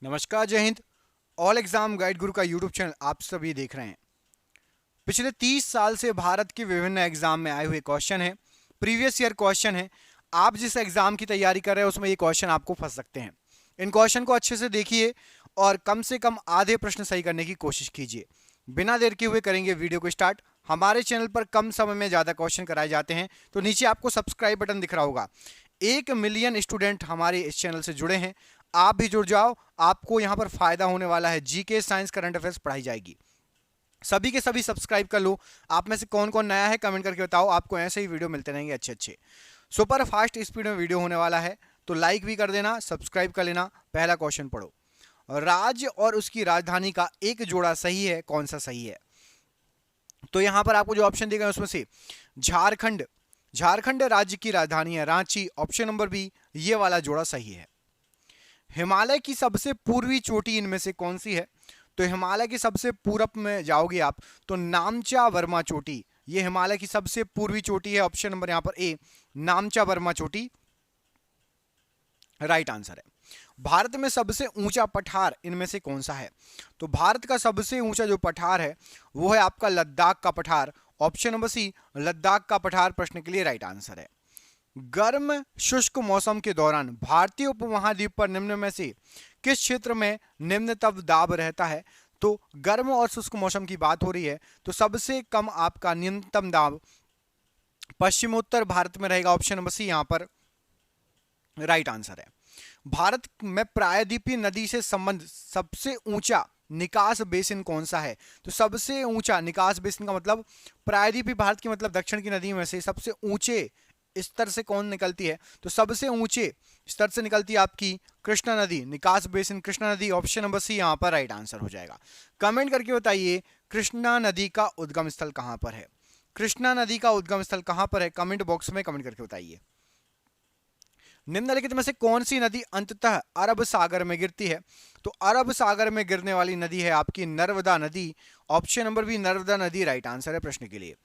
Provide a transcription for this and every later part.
नमस्कार, जय Hind. All exam guide गुरु का यूट्यूब चैनल आप सभी देख रहे हैं। पिछले 30 साल से भारत के विभिन्न एग्जाम में आए हुए क्वेश्चन है, प्रीवियस ईयर क्वेश्चन है। आप जिस एग्जाम की तैयारी कर रहे हैं उसमें ये क्वेश्चन आपको फंस सकते हैं। इन क्वेश्चन को अच्छे से देखिए और कम से कम आधे प्रश्न सही करने की कोशिश कीजिए। बिना देर के हुए करेंगे वीडियो को स्टार्ट। हमारे चैनल पर कम समय में ज़्यादा क्वेश्चन कराए जाते हैं, तो नीचे आपको सब्सक्राइब बटन दिख रहा होगा। 1 मिलियन स्टूडेंट हमारे इस चैनल से जुड़े हैं, आप भी जुड़ जाओ। आपको यहाँ पर फायदा होने वाला है। जीके, साइंस, करंट अफेयर्स पढ़ाई जाएगी। सभी के सभी सब्सक्राइब कर लो। आप में से कौन कौन नया है कमेंट करके बताओ। आपको ऐसे ही वीडियो मिलते रहेंगे अच्छे अच्छे। सुपर फास्ट स्पीड में वीडियो होने वाला है, तो लाइक भी कर देना, सब्सक्राइब कर लेना। पहला क्वेश्चन पढ़ो। राज्य और उसकी राजधानी का एक जोड़ा सही है, कौन सा सही है? तो यहां पर आपको जो ऑप्शन दिए गए उसमें से झारखंड, झारखंड राज्य की राजधानी है रांची। ऑप्शन नंबर बी, ये वाला जोड़ा सही है। हिमालय की सबसे पूर्वी चोटी इनमें से कौन सी है? तो हिमालय के सबसे पूरब में जाओगे आप तो नामचा वर्मा चोटी, ये हिमालय की सबसे पूर्वी चोटी है। ऑप्शन नंबर यहां पर ए, नामचा वर्मा चोटी राइट आंसर है। भारत में सबसे ऊंचा पठार इनमें से कौन सा है? तो भारत का सबसे ऊंचा जो पठार है वो है आपका लद्दाख का पठार। ऑप्शन नंबर सी, लद्दाख का पठार प्रश्न के लिए राइट आंसर है। गर्म शुष्क मौसम के दौरान भारतीय उपमहाद्वीप पर निम्न में से किस क्षेत्र में निम्नतम दाब रहता है? तो गर्म और शुष्क मौसम की बात हो रही है, तो सबसे कम आपका न्यूनतम दाब पश्चिमोत्तर भारत में रहेगा। ऑप्शन नंबर सी यहां पर राइट आंसर है। भारत में प्रायद्वीपीय नदी से संबंध सबसे ऊंचा निकास बेसिन कौन सा है? तो सबसे ऊंचा निकास बेसिन का मतलब प्रायद्वीपीय भारत की मतलब दक्षिण की नदी में से सबसे ऊंचे स्तर से कौन निकलती है? तो सबसे ऊंचे स्तर से निकलती है आपकी कृष्णा नदी, निकास बेसिन कृष्णा नदी। ऑप्शन नंबर सी यहां पर राइट आंसर हो जाएगा। कमेंट करके बताइए कृष्णा नदी का उद्गम स्थल कहां पर है? कृष्णा नदी का उद्गम स्थल कहां पर है? कमेंट बॉक्स में कमेंट करके बताइए। निम्नलिखित में से कौन सी नदी अंततः अरब सागर में गिरती है? तो अरब सागर में गिरने वाली नदी है आपकी नर्मदा नदी। ऑप्शन नंबर बी, नर्मदा नदी राइट आंसर है प्रश्न के लिए।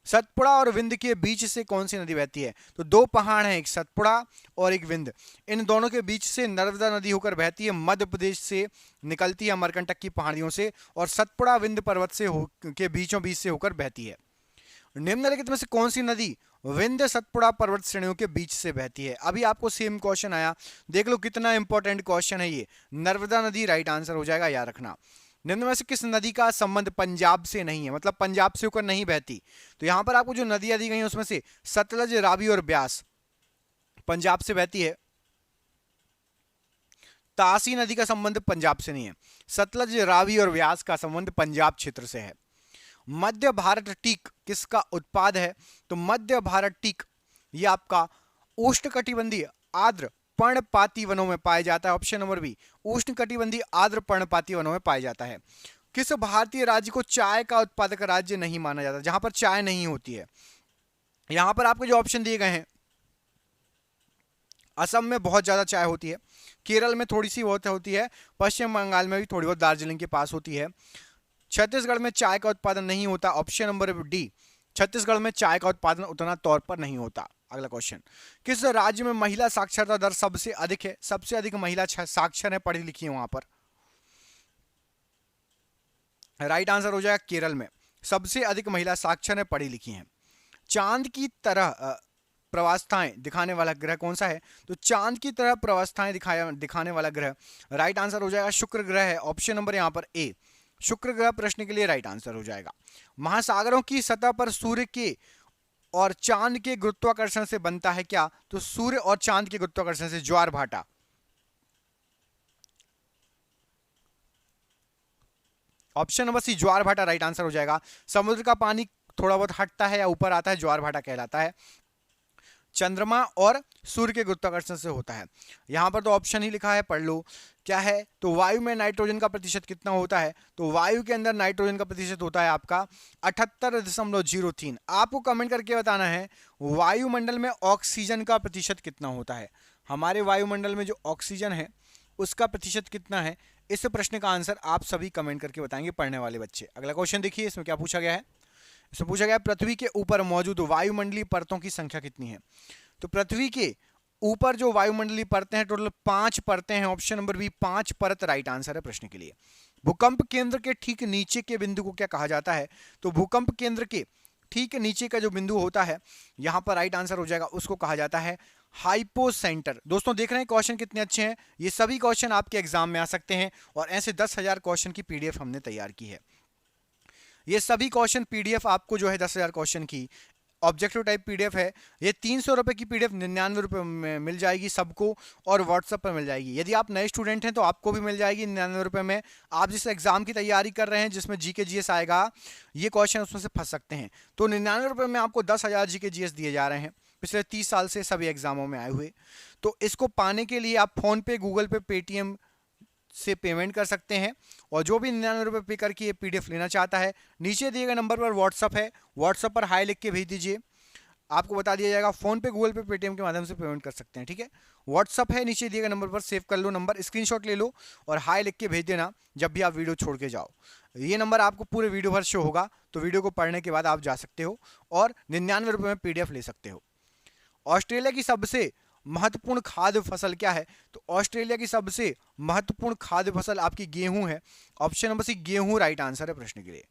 सतपुड़ा और विंध्य के बीच से कौन सी नदी बहती है? तो दो पहाड़ हैं, एक सतपुड़ा और एक विंध्य। इन दोनों के बीच से नर्मदा नदी होकर बहती है, मध्य प्रदेश से निकलती है अमरकंटक की पहाड़ियों से, और सतपुड़ा विंध्य पर्वत से के बीचों बीच से होकर बहती है। निम्नलिखित में से कौन सी नदी विंध्य सतपुड़ा पर्वत श्रेणियों के बीच से बहती है? अभी आपको सेम क्वेश्चन आया, देख लो कितना इंपॉर्टेंट क्वेश्चन है ये। नर्मदा नदी राइट आंसर हो जाएगा, याद रखना। निम्न में से किस नदी का संबंध पंजाब से नहीं है, मतलब पंजाब से होकर नहीं बहती? तो यहां पर आपको जो नदियां दी गई हैं उसमें से सतलज, रावी और ब्यास पंजाब से बहती है। तासी नदी का संबंध पंजाब से नहीं है। सतलज, रावी और व्यास का संबंध पंजाब क्षेत्र से है। मध्य भारत टीक किसका उत्पाद है? तो मध्य भारत टीक ये आपका उष्णकटिबंधीय आर्द्र पर्णपाती वनों में पाया जाता है। ऑप्शन नंबर बी, उष्णकटिबंधीय आर्द्र पर्णपाती वनों में पाया जाता है। किस भारतीय राज्य को चाय का उत्पादक राज्य नहीं माना जाता, जहां पर चाय नहीं होती है? यहां पर आपको जो ऑप्शन दिए गए हैं, असम में बहुत ज्यादा चाय होती है, केरल में थोड़ी सी बहुत होती है, पश्चिम बंगाल में भी थोड़ी बहुत दार्जिलिंग के पास होती है। छत्तीसगढ़ में चाय का उत्पादन नहीं होता। ऑप्शन नंबर डी, छत्तीसगढ़ में चाय का उत्पादन उतना तौर पर नहीं होता। अगला क्वेश्चन, किस राज्य में महिला साक्षरता दर सबसे अधिक है? सबसे अधिक महिला साक्षर है, पढ़ी लिखी है वहां पर। राइट आंसर हो जाएगा केरल में। सबसे अधिक महिला साक्षर है, पढ़ी लिखी हैं। चांद की तरह प्रवस्थाएं दिखाने वाला ग्रह कौन सा है? तो चांद की तरह प्रवस्थाएं दिखाने वाला ग्रह राइट आंसर हो जाएगा शुक्र ग्रह है। ऑप्शन नंबर यहां पर ए, शुक्र ग्रह प्रश्न के लिए राइट आंसर हो जाएगा। महासागरों की सतह पर सूर्य के और चांद के गुरुत्वाकर्षण से बनता है क्या? तो सूर्य और चांद के गुरुत्वाकर्षण से ज्वार भाटा। ऑप्शन नंबर सी, ज्वार भाटा राइट आंसर हो जाएगा। समुद्र का पानी थोड़ा बहुत हटता है या ऊपर आता है, ज्वार भाटा कहलाता है। चंद्रमा और सूर्य के गुरुत्वाकर्षण से होता है। यहां पर तो ऑप्शन ही लिखा है, पढ़ लो क्या है। तो वायु में नाइट्रोजन का प्रतिशत कितना होता है? तो वायु के अंदर नाइट्रोजन का प्रतिशत होता है आपका 78.03। आपको कमेंट करके बताना है वायुमंडल में ऑक्सीजन का प्रतिशत कितना होता है। हमारे वायुमंडल में जो ऑक्सीजन है उसका प्रतिशत कितना है? इस प्रश्न का आंसर आप सभी कमेंट करके बताएंगे, पढ़ने वाले बच्चे। अगला क्वेश्चन देखिए, इसमें क्या पूछा गया है। इसमें पूछा गया पृथ्वी के ऊपर मौजूद वायुमंडलीय परतों की संख्या कितनी है? तो पृथ्वी के ऊपर जो वायुमंडलीय परतें हैं टोटल 5 परतें हैं। ऑप्शन नंबर बी 5 परत राइट आंसर है प्रश्न के लिए। भूकंप केंद्र के ठीक नीचे के बिंदु को क्या कहा जाता है? तो भूकंप केंद्र के ठीक नीचे का जो बिंदु होता है, यहां पर राइट आंसर हो जाएगा, उसको कहा जाता है हाइपोसेंटर। दोस्तों देख रहे हैं क्वेश्चन कितने अच्छे हैं। ये सभी क्वेश्चन आपके एग्जाम में आ सकते हैं और ऐसे 10,000 क्वेश्चन की पीडीएफ हमने तैयार की है। ये सभी क्वेश्चन पीडीएफ आपको जो है 10,000 क्वेश्चन की ऑब्जेक्टिव टाइप पीडीएफ है। ये 300 रुपए की पीडीएफ 99 रुपए में मिल जाएगी सबको और व्हाट्सएप पर मिल जाएगी। यदि आप नए स्टूडेंट हैं तो आपको भी मिल जाएगी 99 रुपए में। आप जिस एग्जाम की तैयारी कर रहे हैं जिसमें जीके जीएस आएगा, ये क्वेश्चन उसमें से फंस सकते हैं। तो 99 रुपए में आपको 10,000 जीके जीएस दिए जा रहे हैं पिछले 30 साल से सभी एग्जामों में आए हुए। तो इसको पाने के लिए आप फोन पे, गूगल पे, पेटीएम से पेमेंट कर सकते हैं और जो भी 99 रुपये पे करके ये पीडीएफ लेना चाहता है, नीचे दिए गए नंबर पर व्हाट्सअप है, व्हाट्सअप पर हाई लिख के भेज दीजिए, आपको बता दिया जाएगा। फोन पे, गूगल पे, पेटीएम के माध्यम से पेमेंट कर सकते हैं, ठीक है। व्हाट्सअप है, नीचे दिए गए नंबर पर सेव कर लो नंबर, स्क्रीनशॉट ले लो और हाई लिख के भेज देना जब भी आप वीडियो छोड़ के जाओ। ये नंबर आपको पूरे वीडियो भर शो होगा, तो वीडियो को पढ़ने के बाद आप जा सकते हो और 99 रुपये में पीडीएफ ले सकते हो। ऑस्ट्रेलिया की सबसे महत्वपूर्ण खाद्य फसल क्या है? तो ऑस्ट्रेलिया की सबसे महत्वपूर्ण खाद्य फसल आपकी गेहूं है। ऑप्शन नंबर सी गेहूं राइट आंसर है प्रश्न के लिए।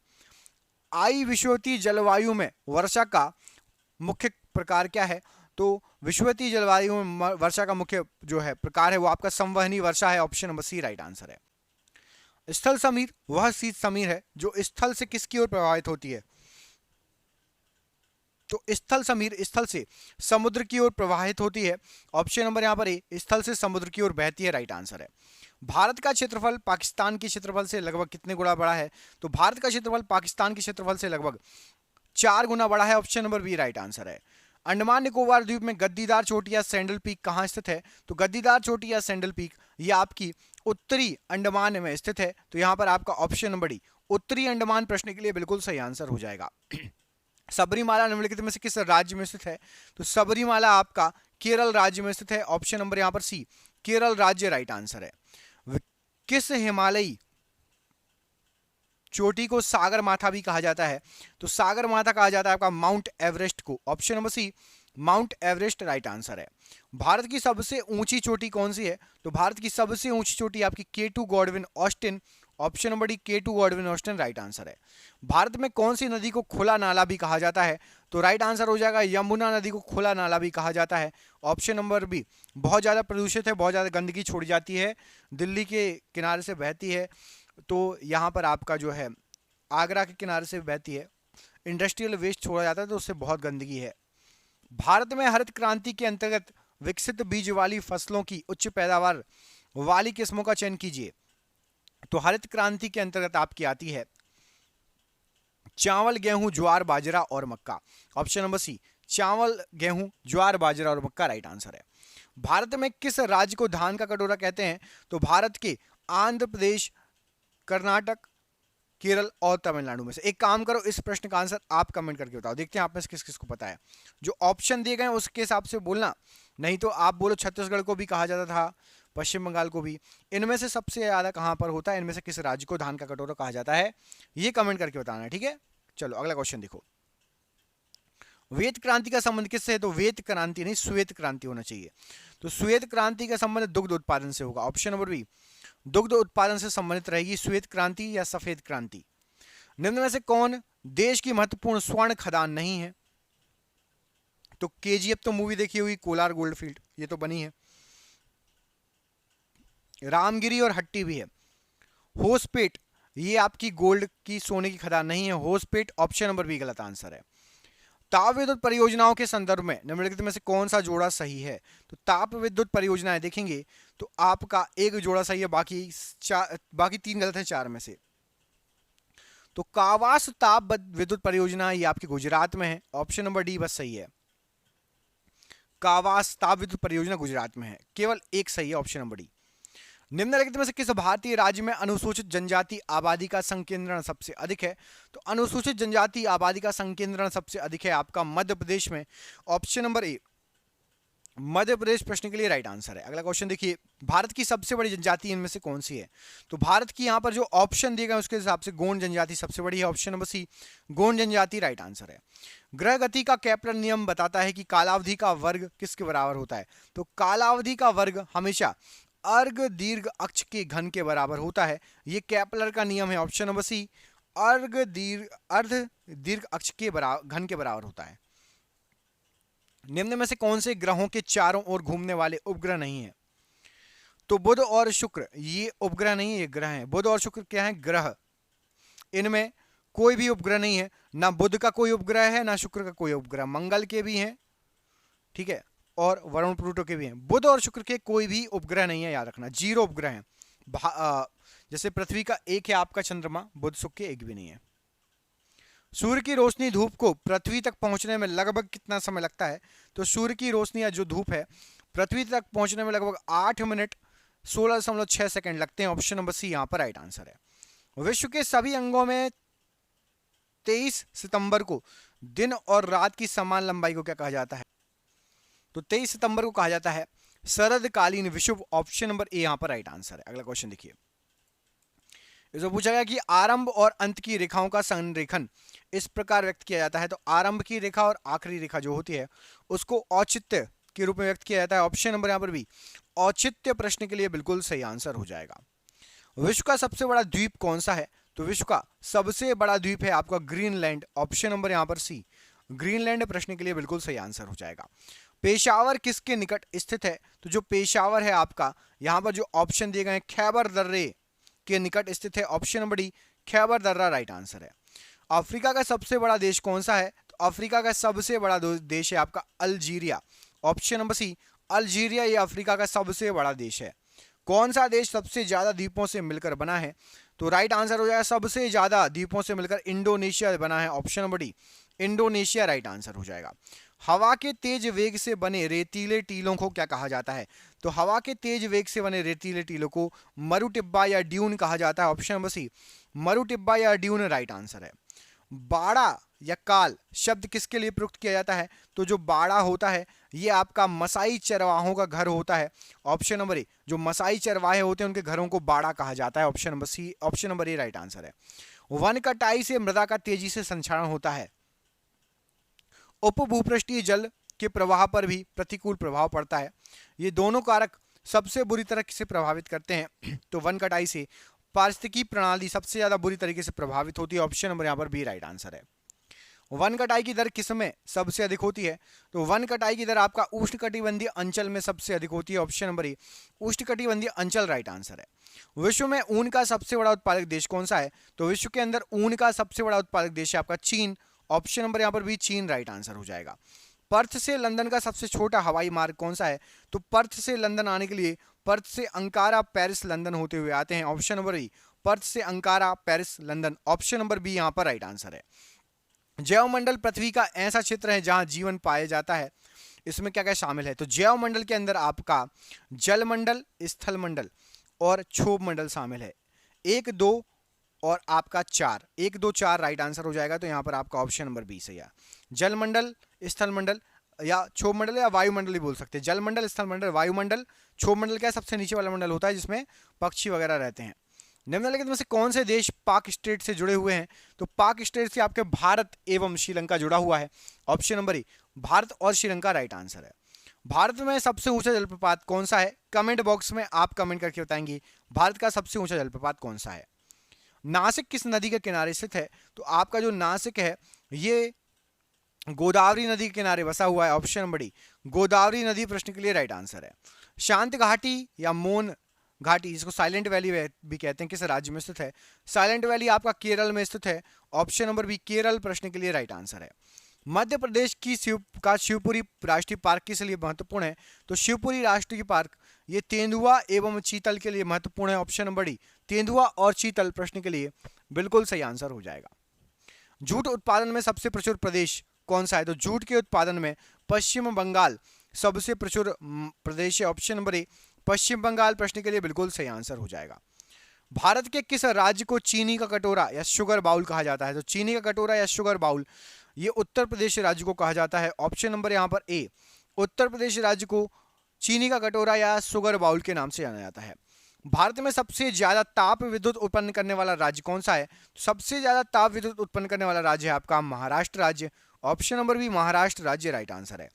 आई विषुवतीय जलवायु में वर्षा का मुख्य प्रकार क्या है? तो विषुवतीय जलवायु में वर्षा का मुख्य जो है प्रकार है वो आपका संवहनी वर्षा है। Option number C right answer है। स्थल समीर वह शीत समीर है जो स्थल से किसकी ओर प्रभावित होती है? तो स्थल समीर स्थल से समुद्र की ओर प्रवाहित होती है। ऑप्शन नंबर यहां पर ए, स्थल से समुद्र की ओर बहती है, राइट आंसर है। भारत का क्षेत्रफल पाकिस्तान के क्षेत्रफल से लगभग कितने गुना बड़ा है? तो भारत का क्षेत्रफल पाकिस्तान के क्षेत्रफल से लगभग 4 गुना बड़ा है। Option number B right answer है। अंडमान निकोबार द्वीप में गद्दीदार चोटी या सैंडल पीक कहां स्थित है? तो गद्दीदार चोटी या सैंडल पीक ये आपकी उत्तरी अंडमान में स्थित है। तो यहां पर आपका ऑप्शन नंबर डी उत्तरी अंडमान प्रश्न के लिए बिल्कुल सही आंसर हो जाएगा। सबरीमाला निम्नलिखित में से किस राज्य में स्थित है? तो सबरीमाला आपका केरल राज्य में स्थित है। ऑप्शन नंबर यहां पर सी केरल राज्य राइट आंसर है। किस हिमालयी चोटी को सागर माथा भी कहा जाता है? तो सागर माथा कहा जाता है आपका माउंट एवरेस्ट को। Option number C Mount Everest right answer है। भारत की सबसे ऊंची चोटी कौन सी है? तो भारत की सबसे ऊंची चोटी आपकी K2 Godwin Austen. Option number D K2 Godwin Austen right answer है। भारत में कौन सी नदी को खुला नाला भी कहा जाता है? तो राइट आंसर हो जाएगा यमुना नदी को खुला नाला भी कहा जाता है। ऑप्शन नंबर बी बहुत ज़्यादा प्रदूषित है, बहुत ज़्यादा गंदगी छोड़ी जाती है, दिल्ली के किनारे से बहती है। तो यहाँ पर आपका जो है आगरा के किनारे से बहती है, इंडस्ट्रियल वेस्ट छोड़ा जाता है तो उससे बहुत गंदगी है। भारत में हरित क्रांति के अंतर्गत विकसित बीज वाली फसलों की उच्च पैदावार वाली किस्मों का चयन कीजिए। तो हरित क्रांति के अंतर्गत आपकी आती है चावल, गेहूं, ज्वार, बाजरा और मक्का। ऑप्शन नंबर सी चावल, गेहूं, ज्वार, बाजरा और मक्का राइट आंसर है। भारत में किस राज्य को धान का कटोरा कहते हैं? तो भारत के आंध्र प्रदेश, कर्नाटक, केरल और तमिलनाडु में से एक काम करो, इस प्रश्न का आंसर आप कमेंट करके बताओ, देखते हैं आप में से किस किस को पता है। जो ऑप्शन दिए गए हैं उसके हिसाब से बोलना, नहीं तो आप बोलो छत्तीसगढ़ को भी कहा जाता था, पश्चिम बंगाल को भी। इनमें से सबसे ज्यादा कहां पर होता है, इनमें से किस राज्य को धान का कटोरा कहा जाता है, ये कमेंट करके बताना है, ठीक है। चलो अगला क्वेश्चन देखो। श्वेत क्रांति का संबंध किससे है? तो श्वेत क्रांति नहीं, श्वेत क्रांति होना चाहिए। तो श्वेत क्रांति का संबंध दुग्ध उत्पादन से होगा। ऑप्शन नंबर बी दुग्ध उत्पादन से संबंधित रहेगी श्वेत क्रांति या सफेद क्रांति। निम्न में से कौन देश की महत्वपूर्ण स्वर्ण खदान नहीं है? तो केजीएफ तो मूवी देखी हुई, कोलार गोल्डफील्ड ये तो बनी है, रामगिरी और हट्टी भी है। होसपेट ये आपकी गोल्ड की सोने की खदान नहीं है, होसपेट ऑप्शन नंबर बी गलत आंसर है। ताप विद्युत परियोजनाओं के संदर्भ में निम्नलिखित में से कौन सा जोड़ा सही है? तो ताप विद्युत परियोजनाएं देखेंगे तो आपका एक जोड़ा सही है, बाकी 3 गलत है 4 में से। तो कावास ताप विद्युत परियोजना ये आपकी गुजरात में है, ऑप्शन नंबर डी बस सही है। कावास ताप विद्युत परियोजना गुजरात में है, केवल एक सही है, ऑप्शन नंबर डी। निम्नलिखित में से किस भारतीय राज्य में अनुसूचित जनजाति आबादी का संकेंद्रण सबसे अधिक है? तो अनुसूचित जनजाति आबादी का संकेंद्रण सबसे अधिक है आपका मध्य प्रदेश में। ऑप्शन नंबर ए मध्य प्रदेश प्रश्न के लिए राइट आंसर है। अगला क्वेश्चन देखिए, भारत की सबसे बड़ी जनजाति इनमें से कौन सी है? तो भारत की यहाँ पर जो ऑप्शन दिए गए उसके हिसाब से गोंड जनजाति सबसे बड़ी है, ऑप्शन नंबर सी गोंड जनजाति राइट आंसर है। ग्रह गति का केपलर नियम बताता है कि कालावधि का वर्ग किसके बराबर होता है? तो कालावधि का वर्ग हमेशा अर्घ दीर्घ अक्ष के घन के बराबर होता है, ये केपलर का नियम है, ऑप्शन नंबर सी अर्घ दीर्घ अक्ष के घन के बराबर होता है। निम्न में से कौन से ग्रहों के चारों ओर घूमने वाले उपग्रह नहीं है? तो बुध और शुक्र ये उपग्रह नहीं है, ये ग्रह हैं। बुध और शुक्र क्या है? ग्रह। इनमें कोई भी उपग्रह नहीं है, ना बुध का कोई उपग्रह है ना शुक्र का कोई उपग्रह। मंगल के भी हैं, ठीक है, और वरुण प्लूटो के भी हैं। बुध और शुक्र के कोई भी उपग्रह नहीं है, याद रखना, जीरो उपग्रह हैं। जैसे पृथ्वी का एक है आपका चंद्रमा, बुध शुक्र के एक भी नहीं है। सूर्य की रोशनी धूप को पृथ्वी तक पहुंचने में लगभग कितना समय लगता है? तो सूर्य की रोशनी या जो धूप है पृथ्वी तक पहुंचने में लगभग 8 मिनट 16.6 सेकंड लगते हैं, ऑप्शन नंबर सी यहां पर राइट आंसर है। विश्व के सभी अंगों में 23 सितंबर को दिन और रात की समान लंबाई को क्या कहा जाता है? तो 23 सितंबर को कहा जाता है शरदकालीन विषुव, ऑप्शन नंबर ए यहां पर राइट आंसर है। अगला क्वेश्चन देखिए, इसमें पूछा गया कि आरंभ और अंत की रेखाओं का संरेखन इस प्रकार व्यक्त किया जाता है। तो आरंभ की रेखा और आखिरी रेखा जो होती है उसको औचित्य के रूप में व्यक्त किया जाता है, ऑप्शन नंबर यहां पर भी औचित्य प्रश्न के लिए बिल्कुल सही आंसर हो जाएगा। विश्व का सबसे बड़ा द्वीप कौन सा है? तो विश्व का सबसे बड़ा द्वीप है आपका ग्रीनलैंड, ऑप्शन नंबर यहां पर सी ग्रीनलैंड प्रश्न के लिए बिल्कुल सही आंसर हो जाएगा। पेशावर किसके निकट स्थित है? तो जो पेशावर है आपका यहां पर जो ऑप्शन दिए गए हैं खैबर दर्रे के निकट स्थित है, ऑप्शन नंबर डी खैबर दर्रा राइट आंसर है। अफ्रीका का सबसे बड़ा देश कौन सा है? तो अफ्रीका का सबसे बड़ा देश है आपका Algeria, option number C Algeria ये अफ्रीका का सबसे बड़ा देश है। कौन सा देश सबसे ज्यादा द्वीपों से मिलकर बना है? तो राइट आंसर हो जाएगा सबसे ज्यादा द्वीपों से मिलकर इंडोनेशिया बना है, option number D Indonesia right answer हो जाएगा। हवा के तेज वेग से बने रेतीले टीलों को क्या कहा जाता है? तो हवा के तेज वेग से बने रेतीले टीलों को मरुटिब्बा या ड्यून कहा जाता है, ऑप्शन नंबर सी मरुटिब्बा या ड्यून राइट आंसर है। बाड़ा या काल शब्द किसके लिए प्रयुक्त किया जाता है? तो जो बाड़ा होता है ये आपका मसाई चरवाहों का घर होता है, ऑप्शन नंबर ए जो मसाई चरवाहे होते हैं उनके घरों को बाड़ा कहा जाता है, option number C option number A right answer है। वन कटाई से मृदा का तेजी से संक्षारण होता है। उपभूपृष्ठीय जल के प्रवाह पर भी प्रतिकूल प्रभाव पड़ता है। ये दोनों कारक सबसे बुरी तरह से प्रभावित करते हैं। तो वन कटाई से पारिस्थितिकी प्रणाली सबसे ज्यादा बुरी तरीके से प्रभावित होती है, ऑप्शन नंबर यहाँ पर बी राइट आंसर है। वन कटाई की दर किसमें सबसे अधिक होती है? तो वन कटाई की दर आपका उष्णकटिबंधीय अंचल में सबसे अधिक होती है, ऑप्शन नंबर ए उष्णकटिबंधीय अंचल राइट आंसर है। विश्व में ऊन का सबसे बड़ा उत्पादक देश कौन सा है? तो विश्व के अंदर ऊन का सबसे बड़ा उत्पादक देश है आपका चीन, ऑप्शन नंबर यहाँ पर भी चीन राइट आंसर हो जाएगा। पर्थ से लंदन का सबसे छोटा हवाई मार्ग कौन सा है? तो पर्थ से लंदन आने के लिए पर्थ से अंकारा पेरिस लंदन होते हुए आते हैं, ऑप्शन नंबर ई पर्थ से Ankara Paris London, option number B यहाँ पर राइट आंसर है। जैवमंडल पृथ्वी का ऐसा क्षेत्र है जहां जीवन पाया जाता है, इसमें क्या क्या शामिल है? तो जैवमंडल के अंदर आपका जलमंडल, स्थलमंडल और क्षोभ मंडल शामिल है। 1, 2 और आपका 4, 1, 2, 4 राइट आंसर हो जाएगा। तो यहाँ पर आपका ऑप्शन नंबर बी सही है। जलमंडल, स्थलमंडल या क्षोभ मंडल या वायुमंडल ही बोल सकते हैं। जलमंडल, स्थलमंडल, वायुमंडल, क्षोभ मंडल क्या सबसे नीचे वाला मंडल होता है जिसमें पक्षी वगैरह रहते हैं। निम्नलिखित में से कौन से देश पाक स्टेट से जुड़े हुए हैं? तो पाक स्टेट से आपके भारत एवं श्रीलंका जुड़ा हुआ है, ऑप्शन नंबर ए भारत और श्रीलंका राइट आंसर है। भारत में सबसे ऊंचा जलप्रपात कौन सा है? कमेंट बॉक्स में आप कमेंट करके बताएंगे भारत का सबसे ऊंचा जलप्रपात कौन सा है। नासिक किस नदी के किनारे स्थित है? तो आपका जो नासिक है ये गोदावरी नदी के किनारे बसा हुआ है, ऑप्शन नंबर डी गोदावरी नदी प्रश्न के लिए राइट आंसर है। शांत घाटी या मौन घाटी जिसको साइलेंट वैली भी कहते हैं किस राज्य में स्थित है? साइलेंट वैली आपका केरल में स्थित है, ऑप्शन नंबर बी केरल प्रश्न के लिए राइट आंसर है। मध्य प्रदेश की शिवपुरी राष्ट्रीय पार्क किस लिए महत्वपूर्ण है? तो शिवपुरी राष्ट्रीय पार्क ये तेंदुआ एवं चीतल के लिए महत्वपूर्ण है, ऑप्शन नंबर डी तेंदुआ और चीतल प्रश्न के लिए बिल्कुल सही आंसर हो जाएगा। जूट उत्पादन में सबसे प्रचुर प्रदेश कौन सा है? तो जूट के उत्पादन में पश्चिम बंगाल सबसे प्रचुर प्रदेश है, ऑप्शन नंबर ए पश्चिम बंगाल प्रश्न के लिए बिल्कुल सही आंसर हो जाएगा। भारत के किस राज्य को चीनी का कटोरा या शुगर बाउल कहा जाता है? तो चीनी का कटोरा या शुगर बाउल ये उत्तर प्रदेश राज्य को कहा जाता है, ऑप्शन नंबर यहाँ पर ए उत्तर प्रदेश राज्य को चीनी का कटोरा या शुगर बाउल के नाम से जाना जाता है। भारत में सबसे ज्यादा ताप विद्युत उत्पन्न करने वाला राज्य कौन सा है? सबसे ज्यादा ताप विद्युत उत्पन्न करने वाला राज्य है आपका महाराष्ट्र राज्य। ऑप्शन नंबर बी महाराष्ट्र राज्य राइट आंसर है।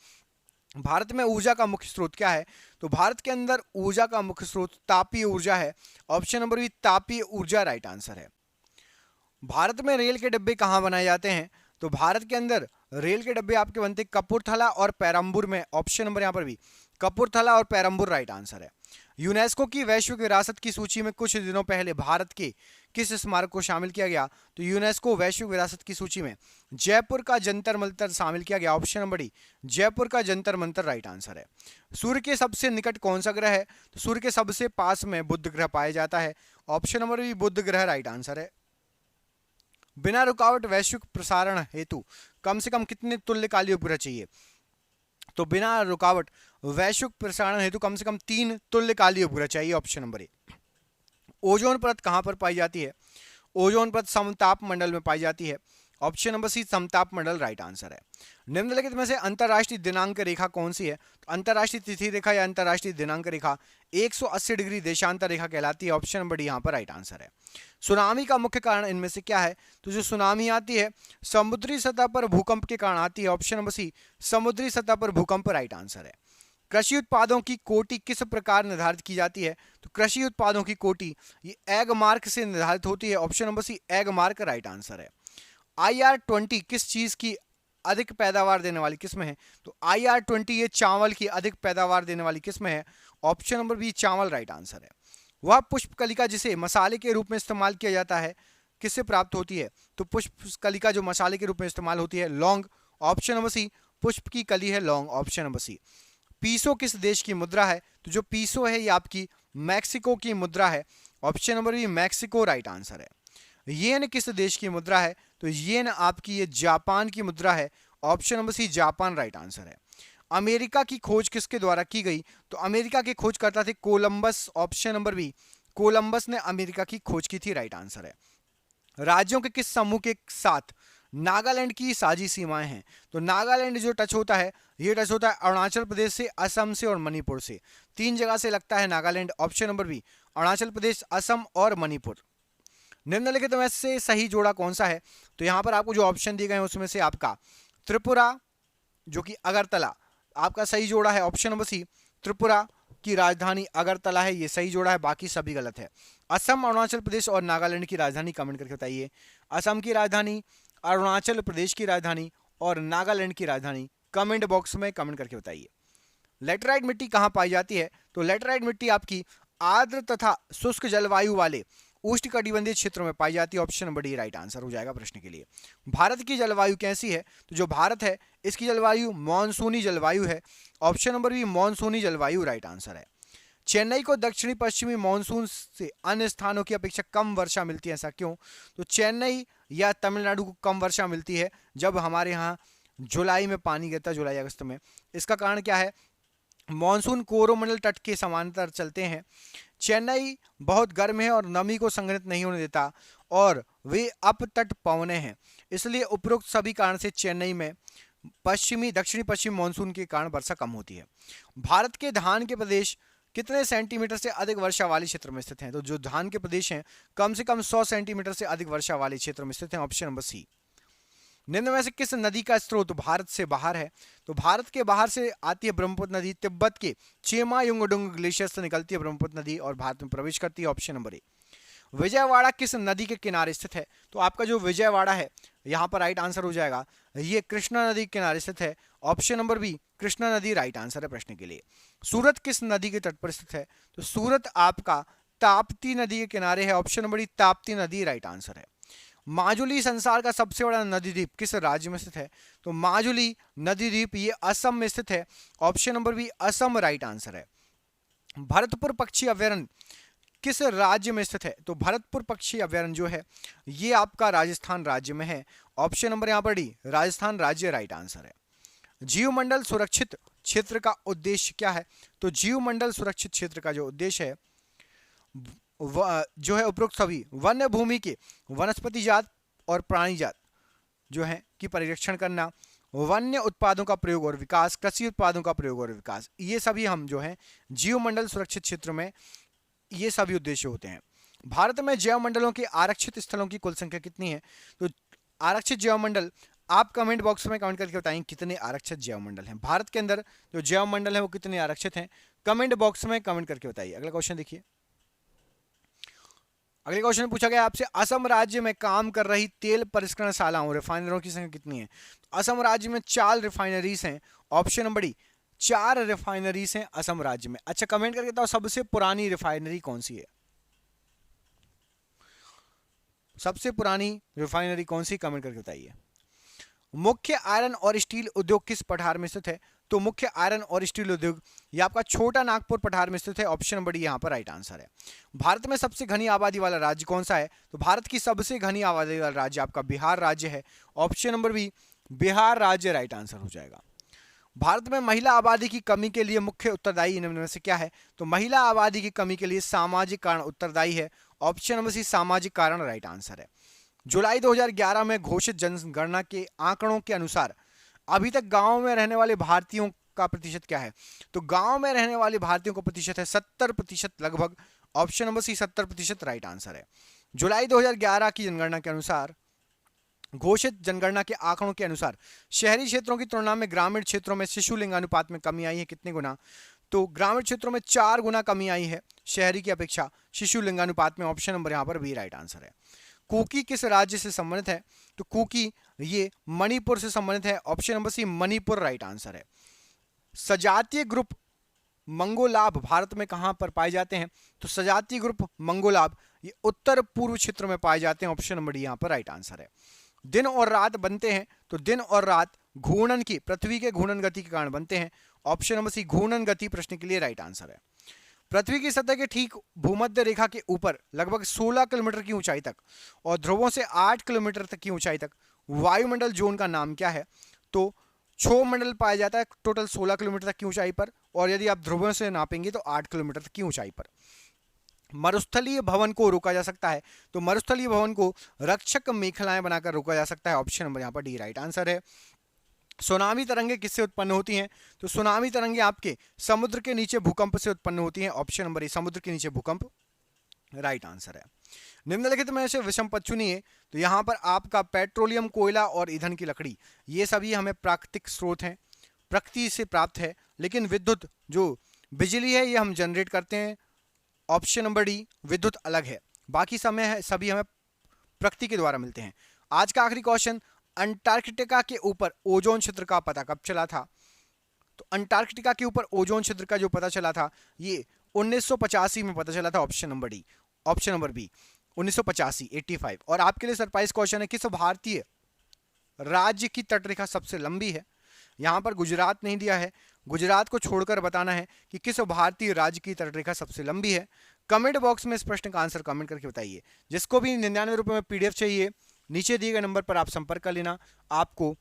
भारत में ऊर्जा का मुख्य स्रोत क्या है? तो भारत के अंदर ऊर्जा का मुख्य स्रोत तापीय ऊर्जा है। ऑप्शन नंबर बी तापीय ऊर्जा राइट आंसर है। भारत में रेल के डिब्बे कहाँ बनाए जाते हैं? तो भारत के अंदर रेल के डिब्बे आपके बनते कपूरथला और पेरम्बूर में। ऑप्शन नंबर यहाँ पर भी कपूरथला और पेरम्बूर राइट आंसर है। यूनेस्को की वैश्विक विरासत की सूची में कुछ दिनों पहले भारत के किस स्मारक को शामिल किया गया? तो यूनेस्को वैश्विक विरासत की सूची में जयपुर का जंतर मंतर शामिल किया गया। ऑप्शन नंबर डी जयपुर का जंतर मंतर राइट आंसर है। सूर्य के सबसे निकट कौन सा ग्रह है? तो सूर्य के सबसे पास में बुध ग्रह पाया जाता है। ऑप्शन नंबर बी बुध ग्रह राइट आंसर है। बिना रुकावट वैश्विक प्रसारण हेतु कम से कम कितने तुल्यकालिक उपग्रह चाहिए? तो बिना रुकावट वैश्विक प्रसारण हेतु कम से कम 3 तुल्यकालिक उपग्रह चाहिए। ऑप्शन नंबर ए। ओजोन परत कहां पर पाई जाती है? ओजोन परत समताप मंडल में पाई जाती है। ऑप्शन नंबर सी समताप मंडल राइट आंसर है। निम्नलिखित में से अंतरराष्ट्रीय दिनांक रेखा कौन सी है? तो अंतरराष्ट्रीय तिथि रेखा या अंतरराष्ट्रीय दिनांक रेखा 180 डिग्री देशांतर रेखा कहलाती है। ऑप्शन नंबर डी यहाँ पर राइट आंसर है। सुनामी का मुख्य कारण इनमें से क्या है? तो जो सुनामी आती है समुद्री सतह पर भूकंप के कारण आती है। ऑप्शन नंबर सी समुद्री सतह पर भूकंप राइट आंसर है। कृषि उत्पादों की कोटि किस प्रकार निर्धारित की जाती है? तो कृषि उत्पादों की कोटि ये एग मार्क से निर्धारित होती है। Option number C Agmark right answer है। IR-20 किस चीज की अधिक पैदावार देने वाली किस्म है? तो IR-20 ये चावल की अधिक पैदावार देने वाली किस्म है। ऑप्शन नंबर बी चावल राइट आंसर है। वह पुष्पकलिका जिसे मसाले के रूप में इस्तेमाल किया जाता है किससे प्राप्त होती है? तो पुष्पकलिका जो मसाले के रूप में इस्तेमाल होती है लौंग। ऑप्शन नंबर सी पुष्प की कली है लौंग। ऑप्शन नंबर सी। पीसो किस देश की मुद्रा है? तो जो पीसो है ये आपकी मैक्सिको की मुद्रा है। Option number B Mexico right answer है। येन किस देश की मुद्रा है? तो येन आपकी ये जापान की मुद्रा है। Option number C Japan right answer है। अमेरिका की खोज किसके द्वारा की गई? तो अमेरिका के खोजकर्ता थे Columbus. Option number B Columbus ने अमेरिका की खोज की थी राइट आंसर है। राज्यों के किस समूह के साथ नागालैंड की साझी सीमाएं हैं? तो नागालैंड जो टच होता है ये टच होता है अरुणाचल प्रदेश से, असम से और मणिपुर से। 3 जगह से लगता है Nagaland. Option number B Arunachal Pradesh, Assam और मणिपुर। निम्नलिखित में से सही जोड़ा कौन सा है? तो यहां पर आपको जो ऑप्शन दिए गए हैं उसमें से आपका त्रिपुरा जो कि अगरतला आपका सही जोड़ा है। ऑप्शन नंबर सी त्रिपुरा की राजधानी अगरतला है, ये सही जोड़ा है, बाकी सभी गलत है। असम, अरुणाचल प्रदेश और नागालैंड की राजधानी कमेंट करके बताइए। असम की राजधानी, अरुणाचल प्रदेश की राजधानी और नागालैंड की राजधानी कमेंट बॉक्स में कमेंट करके बताइए। लेटराइट मिट्टी कहां पाई जाती है? तो लेटराइट मिट्टी आपकी आर्द्र तथा शुष्क जलवायु वाले उष्णकटिबंधीय क्षेत्रों में पाई जाती है। Option number D right answer हो जाएगा प्रश्न के लिए। भारत की जलवायु कैसी है? तो जो भारत है इसकी जलवायु मॉनसूनी जलवायु है। ऑप्शन नंबर बी मॉनसूनी जलवायु राइट आंसर है। चेन्नई को दक्षिणी पश्चिमी मॉनसून से अन्य स्थानों की अपेक्षा कम वर्षा मिलती है, ऐसा क्यों? तो चेन्नई या तमिलनाडु को कम वर्षा मिलती है जब हमारे यहाँ जुलाई में पानी गिरता है, जुलाई अगस्त में। इसका कारण क्या है? मॉनसून कोरोमंडल तट के समांतर चलते हैं। चेन्नई बहुत गर्म है और नमी को संग्रहित नहीं होने देता और वे अपतट पवने हैं, इसलिए उपरोक्त सभी कारण से चेन्नई में दक्षिणी पश्चिम मॉनसून के कारण वर्षा कम होती है। भारत के धान के प्रदेश कितने सेंटीमीटर से अधिक वर्षा वाले क्षेत्र में स्थित हैं? तो जो धान के प्रदेश हैं कम से कम 100 सेंटीमीटर से अधिक वर्षा वाले क्षेत्र में स्थित हैं। Option number C. निम्न में से किस नदी का स्रोत भारत से बाहर है? तो भारत के बाहर से आती है ब्रह्मपुत्र नदी। तिब्बत के चेमायुंगडुंग ग्लेशियर से निकलती है ब्रह्मपुत्र नदी और भारत में प्रवेश करती है। ऑप्शन नंबर ए। विजयवाड़ा किस नदी के किनारे स्थित है? तो आपका जो विजयवाड़ा है यहाँ पर राइट आंसर हो जाएगा, ये कृष्णा नदी के किनारे स्थित है। ऑप्शन नंबर बी कृष्णा नदी राइट आंसर है प्रश्न के लिए। सूरत किस नदी के तट पर स्थित है? तो सूरत आपका ताप्ती नदी के किनारे है। ऑप्शन नंबर डी ताप्ती नदी राइट आंसर है। माजुली संसार का सबसे बड़ा नदी द्वीप किस राज्य में स्थित है? तो माजुली नदी द्वीप ये असम में स्थित है। Option number B Assam right answer है। भरतपुर पक्षी अभ्यारण्य किस राज्य में स्थित है? तो भरतपुर पक्षी अभ्यारण्य जो है ये आपका राजस्थान राज्य में है। ऑप्शन नंबर यहाँ पर डी राजस्थान राज्य राइट आंसर है। जीवमंडल सुरक्षित क्षेत्र का उद्देश्य क्या है? तो जीवमंडल सुरक्षित क्षेत्र का जो उद्देश्य है जो है उपरोक्त सभी वन्य भूमि के वनस्पति जात और प्राणी जात जो है की परिरक्षण करना, वन्य उत्पादों का प्रयोग और विकास, कृषि उत्पादों का प्रयोग और विकास, ये सभी हम जो है जीवमंडल सुरक्षित क्षेत्र में ये सभी उद्देश्य होते हैं। भारत में जैव मंडलों के आरक्षित स्थलों की कुल संख्या कितनी है? तो आरक्षित जैव मंडल आप कमेंट बॉक्स में कमेंट करके बताएं कितने आरक्षित जैव मंडल हैं भारत के अंदर। जो जैव मंडल है वो कितने आरक्षित हैं, कमेंट बॉक्स में कमेंट करके बताइए। अगला क्वेश्चन देखिए। अगले क्वेश्चन में पूछा गया आपसे, असम राज्य में काम कर रही तेल परिष्करणशालाओं रिफाइनरों की संख्या कितनी है? असम राज्य में 4 रिफाइनरीज हैं। ऑप्शन नंबर डी 4 रिफाइनरीज हैं असम राज्य में। अच्छा, कमेंट करके बताओ सबसे पुरानी रिफाइनरी कौन सी है? सबसे पुरानी रिफाइनरी कौन सी, कमेंट करके बताइए। मुख्य आयरन और स्टील उद्योग किस पठार में स्थित है? तो मुख्य आयरन और स्टील उद्योग ये आपका छोटा नागपुर पठार में स्थित है। ऑप्शन नंबर डी यहाँ पर राइट आंसर है। भारत में सबसे घनी आबादी वाला राज्य कौन सा है? तो भारत की सबसे घनी आबादी वाला राज्य आपका बिहार राज्य है। ऑप्शन नंबर बी बिहार राज्य राइट आंसर हो जाएगा। भारत में महिला आबादी की कमी के लिए मुख्य उत्तरदायी निम्न में से क्या है? तो महिला आबादी की कमी के लिए सामाजिक कारण उत्तरदायी है। ऑप्शन नंबर सी सामाजिक कारण राइट आंसर है। जुलाई 2011 में घोषित जनगणना के आंकड़ों के अनुसार अभी तक गांव में रहने वाले भारतीयों का प्रतिशत क्या है? तो गांव में रहने वाले भारतीयों का प्रतिशत है 70% लगभग। Option number C 70% right answer है। जुलाई 2011 की जनगणना के अनुसार, घोषित जनगणना के आंकड़ों के अनुसार शहरी क्षेत्रों की तुलना में ग्रामीण क्षेत्रों में शिशु लिंगानुपात में कमी आई है। कितने गुना? तो ग्रामीण क्षेत्रों में 4 गुना कमी आई है शहरी की अपेक्षा शिशु लिंगानुपात में। ऑप्शन नंबर यहाँ पर बी राइट आंसर है। कुकी किस राज्य से संबंधित है? तो कुकी ये मणिपुर से संबंधित है। Option number C Manipur right answer है। सजातीय ग्रुप मंगोलाब भारत में कहां पर पाए जाते हैं? तो सजातीय ग्रुप मंगोलाब ये उत्तर पूर्व क्षेत्र में पाए जाते हैं। ऑप्शन नंबर डी यहाँ पर राइट आंसर है। दिन और रात बनते हैं, तो दिन और रात घूर्णन की, पृथ्वी के घूर्णन गति के कारण बनते हैं। ऑप्शन नंबर सी घूर्णन गति प्रश्न के लिए राइट आंसर है। पृथ्वी की सतह के ठीक भूमध्य रेखा के ऊपर लगभग 16 किलोमीटर की ऊंचाई तक और ध्रुवों से 8 किलोमीटर तक की ऊंचाई तक वायुमंडल जोन का नाम क्या है? तो क्षोभ मंडल पाया जाता है टोटल 16 किलोमीटर तक की ऊंचाई पर, और यदि आप ध्रुवों से नापेंगे तो 8 किलोमीटर तक की ऊंचाई पर। मरुस्थलीय भवन को रोका जा सकता है, तो मरुस्थलीय भवन को रक्षक मेखलाएं बनाकर रोका जा सकता है। ऑप्शन नंबर यहाँ पर डी राइट आंसर है। सुनामी तरंगे किससे उत्पन्न होती हैं? तो सुनामी तरंगे आपके समुद्र के नीचे भूकंप से उत्पन्न होती हैं। ऑप्शन नंबर ए समुद्र के नीचे भूकंप राइट आंसर है। निम्नलिखित में से विषम पद चुनिए। तो यहाँ पर आपका पेट्रोलियम, कोयला और ईंधन की लकड़ी ये सभी हमें प्राकृतिक स्रोत हैं, प्रकृति से प्राप्त है, लेकिन विद्युत जो बिजली है ये हम जनरेट करते हैं। ऑप्शन नंबर डी विद्युत अलग है, बाकी समय है सभी हमें प्रकृति के द्वारा मिलते हैं। आज का आखिरी क्वेश्चन, अंटार्कटिका के ऊपर ओजोन क्षेत्र का पता कब चला था? तो अंटार्कटिका के ऊपर ओजोन क्षेत्र का जो पता चला था ये 1985 में पता चला था। Option number D, option number B 1985 85। और आपके लिए सरप्राइज क्वेश्चन है, किस भारतीय राज्य की तटरेखा सबसे लंबी है? यहां पर गुजरात नहीं दिया है, गुजरात को छोड़कर बताना है कि किस भारतीय राज्य की तटरेखा सबसे लंबी है। कमेंट बॉक्स में इस प्रश्न का आंसर कमेंट करके बताइए। जिसको भी 99 रुपये में पीडीएफ चाहिए नीचे दिए गए नंबर पर आप संपर्क कर लेना, आपको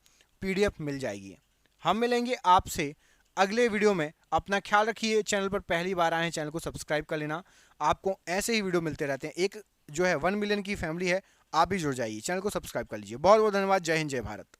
पीडीएफ मिल जाएगी। हम मिलेंगे आपसे अगले वीडियो में। अपना ख्याल रखिए। चैनल पर पहली बार आए हैं चैनल को सब्सक्राइब कर लेना, आपको ऐसे ही वीडियो मिलते रहते हैं। एक जो है 1 मिलियन की फैमिली है, आप भी जुड़ जाइए, चैनल को सब्सक्राइब कर लीजिए। बहुत बहुत धन्यवाद। जय हिंद, जय भारत।